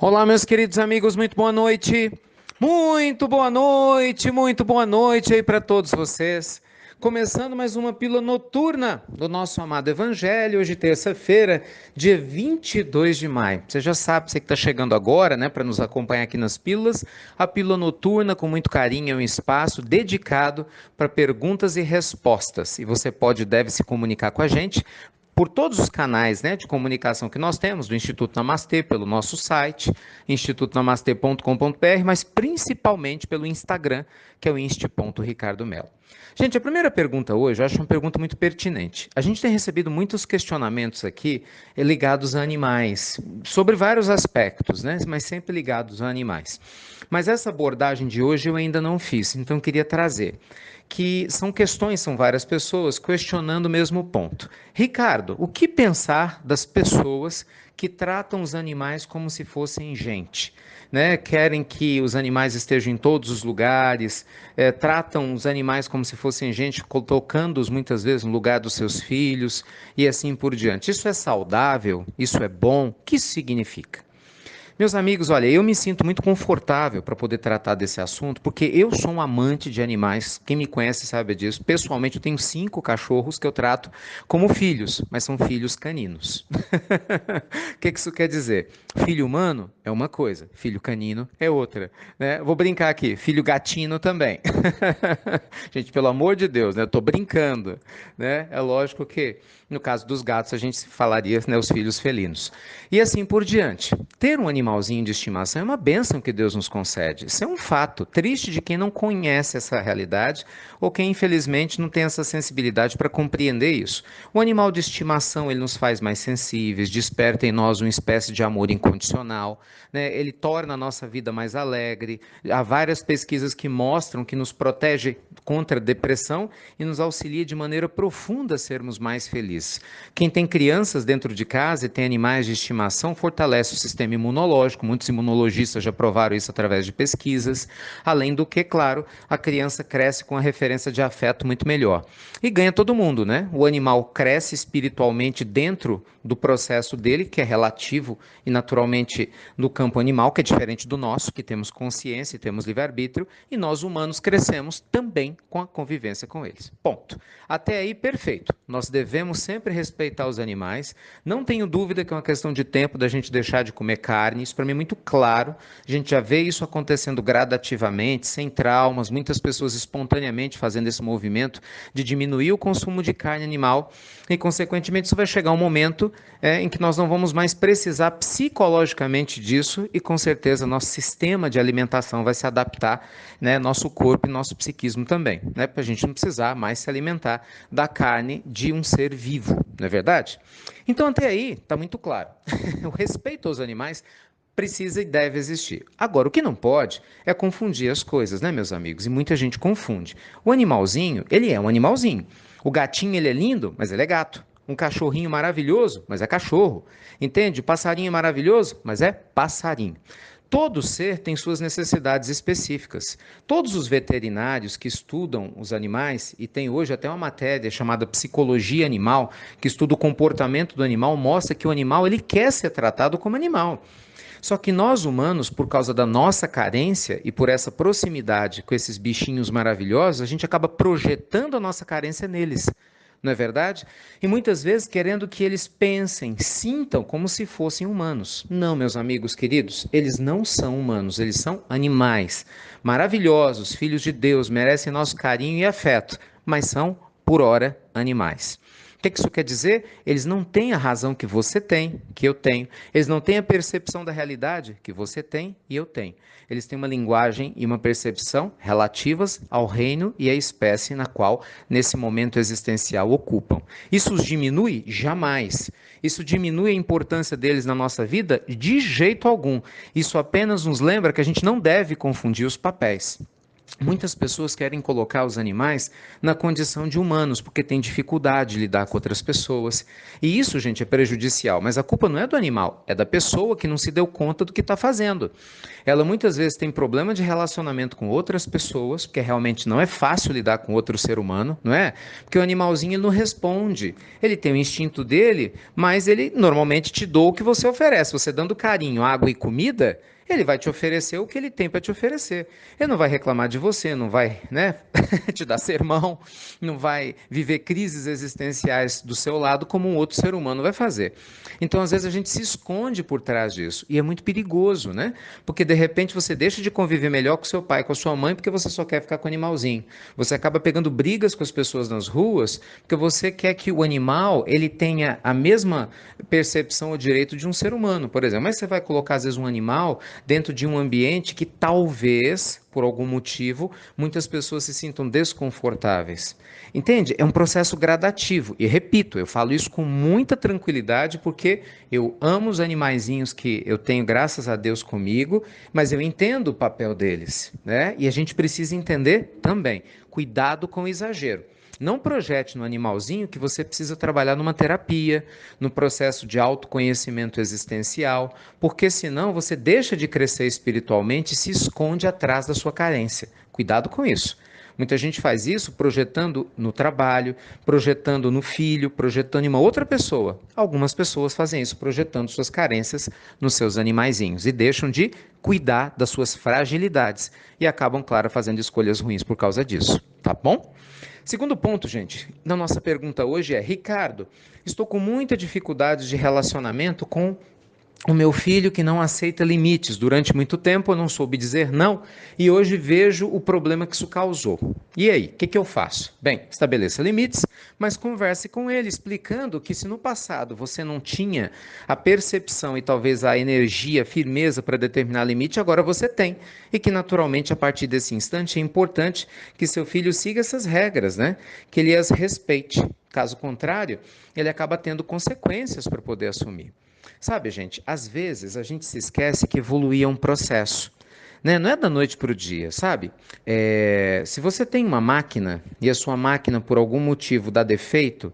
Olá, meus queridos amigos, muito boa noite. Muito boa noite aí para todos vocês. Começando mais uma pílula noturna do nosso amado Evangelho, hoje terça-feira, dia 22 de maio. Você já sabe, você que está chegando agora, né, para nos acompanhar aqui nas pílulas, a pílula noturna, com muito carinho, é um espaço dedicado para perguntas e respostas. E você pode e deve se comunicar com a gente por todos os canais, né, de comunicação que nós temos, do Instituto Namastê, pelo nosso site, institutonamastê.com.br, mas principalmente pelo Instagram, que é o insti.ricardomelo. Gente, a primeira pergunta hoje, eu acho uma pergunta muito pertinente. A gente tem recebido muitos questionamentos aqui ligados a animais, sobre vários aspectos, né, mas sempre ligados a animais. Mas essa abordagem de hoje eu ainda não fiz, então eu queria trazer que são várias pessoas questionando o mesmo ponto. Ricardo, o que pensar das pessoas que tratam os animais como se fossem gente? Né? Querem que os animais estejam em todos os lugares, tratam os animais como se fossem gente, colocando-os muitas vezes no lugar dos seus filhos e assim por diante. Isso é saudável? Isso é bom? O que isso significa? Meus amigos, olha, eu me sinto muito confortável para poder tratar desse assunto, porque eu sou um amante de animais. Quem me conhece sabe disso. Pessoalmente, eu tenho 5 cachorros que eu trato como filhos, mas são filhos caninos. O que isso quer dizer? Filho humano é uma coisa, filho canino é outra. Né? Vou brincar aqui, filho gatino também. Gente, pelo amor de Deus, né? Eu estou brincando. Né? É lógico que, no caso dos gatos, a gente falaria, né, os filhos felinos. E assim por diante. Ter um animalzinho de estimação é uma bênção que Deus nos concede. Isso é um fato. Triste de quem não conhece essa realidade ou quem, infelizmente, não tem essa sensibilidade para compreender isso. O animal de estimação, ele nos faz mais sensíveis, desperta em nós uma espécie de amor incondicional, né? Ele torna a nossa vida mais alegre. Há várias pesquisas que mostram que nos protege contra a depressão e nos auxilia de maneira profunda a sermos mais felizes. Quem tem crianças dentro de casa e tem animais de estimação fortalece o sistema imunológico. Muitos imunologistas já provaram isso através de pesquisas. Além do que, claro, a criança cresce com a referência de afeto muito melhor. E ganha todo mundo, né? O animal cresce espiritualmente dentro do processo dele, que é relativo e naturalmente no campo animal, que é diferente do nosso, que temos consciência e temos livre-arbítrio, e nós humanos crescemos também com a convivência com eles. Ponto. Até aí, perfeito. Nós devemos sempre respeitar os animais. Não tenho dúvida que é uma questão de tempo da gente deixar de comer carne. Isso para mim é muito claro. A gente já vê isso acontecendo gradativamente, sem traumas, muitas pessoas espontaneamente fazendo esse movimento de diminuir o consumo de carne animal e, consequentemente, isso vai chegar um momento em que nós não vamos mais precisar psicologicamente disso e, com certeza, nosso sistema de alimentação vai se adaptar, né, nosso corpo e nosso psiquismo também, né, para a gente não precisar mais se alimentar da carne de um ser vivo, não é verdade? Então, até aí, está muito claro. O respeito aos animais precisa e deve existir. Agora, o que não pode é confundir as coisas, né, meus amigos? E muita gente confunde. O animalzinho, ele é um animalzinho. O gatinho, ele é lindo, mas ele é gato. Um cachorrinho maravilhoso, mas é cachorro. Entende? O passarinho é maravilhoso, mas é passarinho. Todo ser tem suas necessidades específicas. Todos os veterinários que estudam os animais, e tem hoje até uma matéria chamada Psicologia Animal, que estuda o comportamento do animal, mostra que o animal ele quer ser tratado como animal. Só que nós humanos, por causa da nossa carência e por essa proximidade com esses bichinhos maravilhosos, a gente acaba projetando a nossa carência neles. Não é verdade? E muitas vezes querendo que eles pensem, sintam como se fossem humanos. Não, meus amigos queridos, eles não são humanos, eles são animais. Maravilhosos, filhos de Deus, merecem nosso carinho e afeto, mas são, por ora, animais. O que isso quer dizer? Eles não têm a razão que você tem, que eu tenho. Eles não têm a percepção da realidade que você tem e eu tenho. Eles têm uma linguagem e uma percepção relativas ao reino e à espécie na qual, nesse momento existencial, ocupam. Isso os diminui? Jamais. Isso diminui a importância deles na nossa vida? De jeito algum. Isso apenas nos lembra que a gente não deve confundir os papéis. Muitas pessoas querem colocar os animais na condição de humanos, porque têm dificuldade de lidar com outras pessoas. E isso, gente, é prejudicial. Mas a culpa não é do animal, é da pessoa que não se deu conta do que está fazendo. Ela muitas vezes tem problema de relacionamento com outras pessoas, porque realmente não é fácil lidar com outro ser humano, não é? Porque o animalzinho ele não responde. Ele tem o instinto dele, mas ele normalmente te dá o que você oferece. Você dando carinho, água e comida, ele vai te oferecer o que ele tem para te oferecer. Ele não vai reclamar de você, não vai, né, te dar sermão, não vai viver crises existenciais do seu lado como um outro ser humano vai fazer. Então, às vezes a gente se esconde por trás disso e é muito perigoso, né? Porque de repente você deixa de conviver melhor com seu pai, com a sua mãe, porque você só quer ficar com o animalzinho. Você acaba pegando brigas com as pessoas nas ruas, porque você quer que o animal ele tenha a mesma percepção ou direito de um ser humano, por exemplo. Mas você vai colocar às vezes um animal dentro de um ambiente que talvez, por algum motivo, muitas pessoas se sintam desconfortáveis. Entende? É um processo gradativo. E repito, eu falo isso com muita tranquilidade porque eu amo os animaizinhos que eu tenho, graças a Deus, comigo, mas eu entendo o papel deles, né? E a gente precisa entender também. Cuidado com o exagero. Não projete no animalzinho que você precisa trabalhar numa terapia, no processo de autoconhecimento existencial, porque senão você deixa de crescer espiritualmente e se esconde atrás da sua carência. Cuidado com isso. Muita gente faz isso projetando no trabalho, projetando no filho, projetando em uma outra pessoa. Algumas pessoas fazem isso projetando suas carências nos seus animaizinhos e deixam de cuidar das suas fragilidades e acabam, claro, fazendo escolhas ruins por causa disso. Tá bom? Segundo ponto, gente, da nossa pergunta hoje é: Ricardo, estou com muita dificuldade de relacionamento com o meu filho que não aceita limites. Durante muito tempo eu não soube dizer não e hoje vejo o problema que isso causou. E aí, o que eu faço? Bem, estabeleça limites, mas converse com ele, explicando que se no passado você não tinha a percepção e talvez a energia, a firmeza para determinar limite, agora você tem. E que naturalmente a partir desse instante é importante que seu filho siga essas regras, né? Que ele as respeite. Caso contrário, ele acaba tendo consequências para poder assumir. Sabe, gente, às vezes a gente se esquece que evoluir é um processo. Né? Não é da noite para o dia, sabe? Se você tem uma máquina e a sua máquina por algum motivo dá defeito,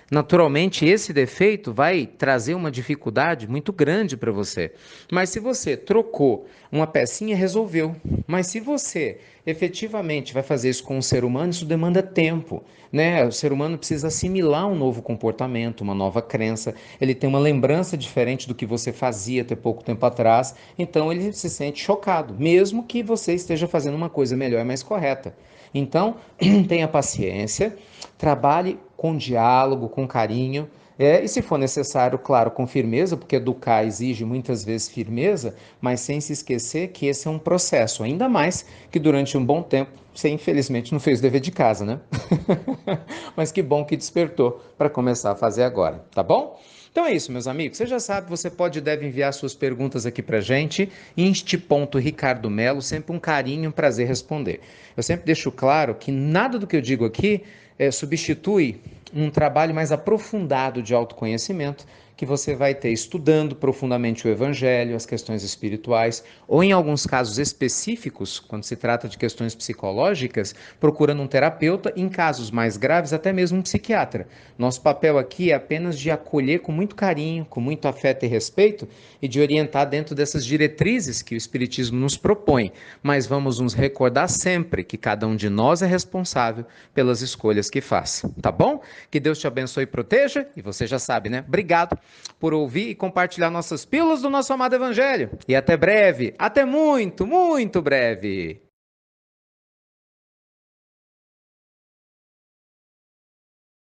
naturalmente esse defeito vai trazer uma dificuldade muito grande para você. Mas se você trocou uma pecinha, resolveu. Mas se você efetivamente vai fazer isso com um ser humano, isso demanda tempo, né? O ser humano precisa assimilar um novo comportamento, uma nova crença. Ele tem uma lembrança diferente do que você fazia até pouco tempo atrás, então ele se sente chocado, mesmo que você esteja fazendo uma coisa melhor e mais correta. Então, tenha paciência, trabalhe com diálogo, com carinho, e se for necessário, claro, com firmeza, porque educar exige muitas vezes firmeza, mas sem se esquecer que esse é um processo, ainda mais que durante um bom tempo você infelizmente não fez o dever de casa, né? Mas que bom que despertou para começar a fazer agora, tá bom? Então é isso, meus amigos. Você já sabe, você pode e deve enviar suas perguntas aqui pra gente, inst.ricardomelo, sempre um carinho, um prazer responder. Eu sempre deixo claro que nada do que eu digo aqui substitui um trabalho mais aprofundado de autoconhecimento que você vai ter estudando profundamente o Evangelho, as questões espirituais, ou em alguns casos específicos, quando se trata de questões psicológicas, procurando um terapeuta, em casos mais graves, até mesmo um psiquiatra. Nosso papel aqui é apenas de acolher com muito carinho, com muito afeto e respeito, e de orientar dentro dessas diretrizes que o Espiritismo nos propõe. Mas vamos nos recordar sempre que cada um de nós é responsável pelas escolhas que faz, tá bom? Que Deus te abençoe e proteja, e você já sabe, né? Obrigado por ouvir e compartilhar nossas pílulas do nosso amado Evangelho. E até breve, até muito, muito breve.